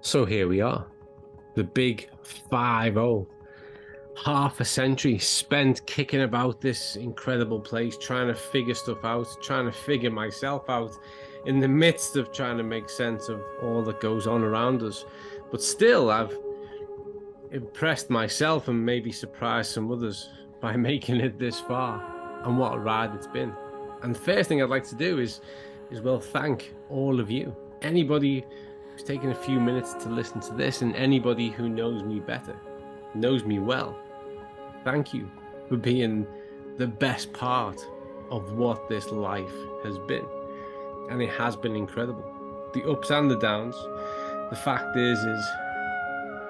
So here we are, the big 5-0. Half a century spent kicking about this incredible place, trying to figure stuff out, trying to figure myself out in the midst of trying to make sense of all that goes on around us. But still, I've impressed myself and maybe surprised some others by making it this far. And what a ride it's been. And the first thing I'd like to do is well, thank all of you. Anybody who's taken a few minutes to listen to this, and anybody who knows me better, knows me well. Thank you for being the best part of what this life has been. And it has been incredible. The ups and the downs. The fact is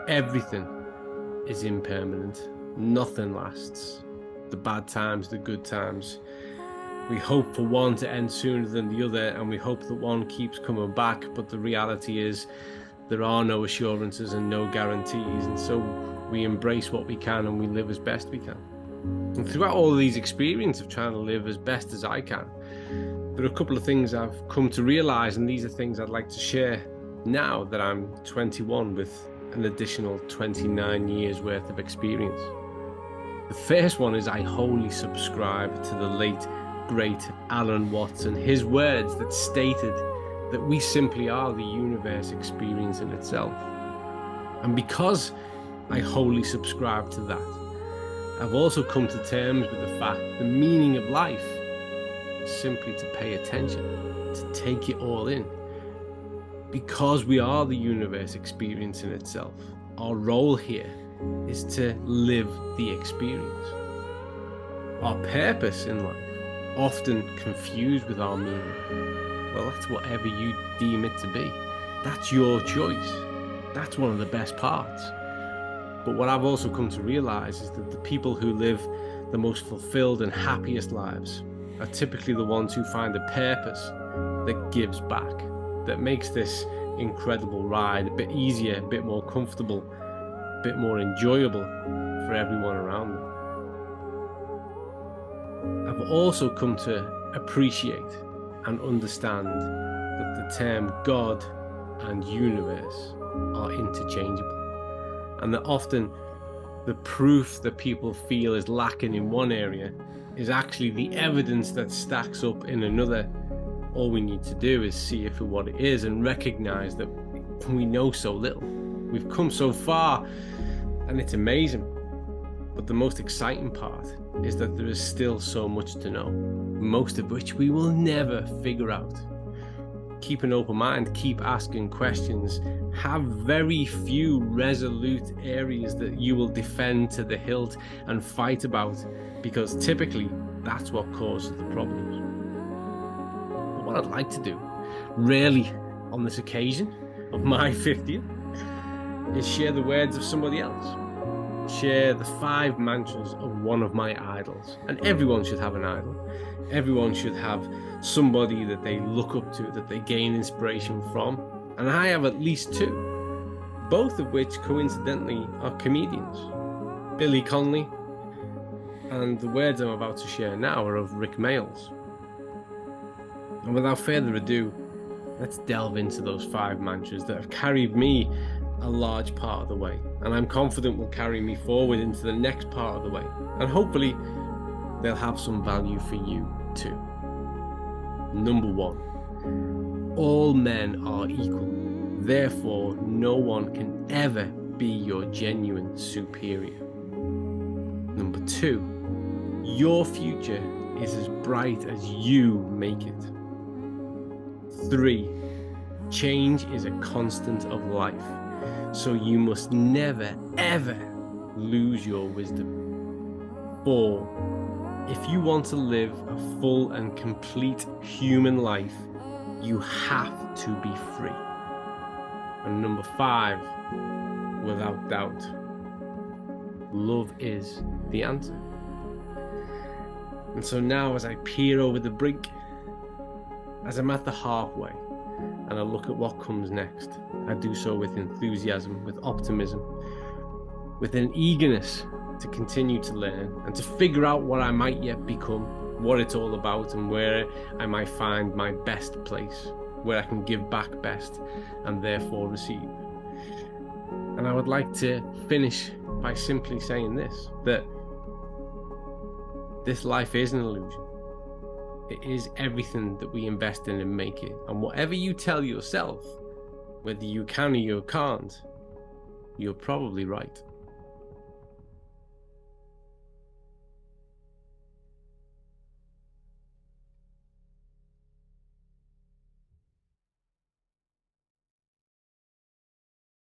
everything is impermanent. Nothing lasts. The bad times, the good times. We hope for one to end sooner than the other, and we hope that one keeps coming back. But the reality is there are no assurances and no guarantees. And so we embrace what we can and we live as best we can. And throughout all of these experiences of trying to live as best as I can, there are a couple of things I've come to realize, and these are things I'd like to share now that I'm 21 with an additional 29 years worth of experience. The first one is I wholly subscribe to the late, great Alan Watts and his words that stated that we simply are the universe experience in itself. And because I wholly subscribe to that, I've also come to terms with the fact the meaning of life is simply to pay attention, to take it all in. Because we are the universe experience in itself, our role here is to live the experience. Our purpose in life, often confused with our meaning, well, that's whatever you deem it to be. That's your choice. That's one of the best parts. But what I've also come to realize is that the people who live the most fulfilled and happiest lives are typically the ones who find a purpose that gives back, that makes this incredible ride a bit easier, a bit more comfortable, a bit more enjoyable for everyone around them. I've also come to appreciate and understand that the term God and universe are interchangeable, and that often the proof that people feel is lacking in one area is actually the evidence that stacks up in another. All we need to do is see it for what it is and recognize that we know so little. We've come so far and it's amazing. But the most exciting part is that there is still so much to know, most of which we will never figure out. Keep an open mind, keep asking questions, have very few resolute areas that you will defend to the hilt and fight about, because typically that's what causes the problems. But what I'd like to do, rarely on this occasion of my 50th, is share the words of somebody else. Share the 5 mantras of one of my idols. And everyone should have an idol. Everyone should have somebody that they look up to, that they gain inspiration from. And I have at least 2, both of which coincidentally are comedians. Billy Connolly, and the words I'm about to share now are of Rik Mayall. And without further ado, let's delve into those 5 mantras that have carried me a large part of the way, and I'm confident will carry me forward into the next part of the way, and hopefully they'll have some value for you too. Number 1, all men are equal, therefore no one can ever be your genuine superior. Number 2, your future is as bright as you make it. 3, change is a constant of life, so you must never, ever lose your wisdom. 4, if you want to live a full and complete human life, you have to be free. And number 5, without doubt, love is the answer. And so now, as I peer over the brink, as I'm at the halfway, and I look at what comes next, I do so with enthusiasm, with optimism, with an eagerness to continue to learn and to figure out what I might yet become, what it's all about, and where I might find my best place, where I can give back best and therefore receive. And I would like to finish by simply saying this, that this life is an illusion. It is everything that we invest in and make it. And whatever you tell yourself, whether you can or you can't, you're probably right.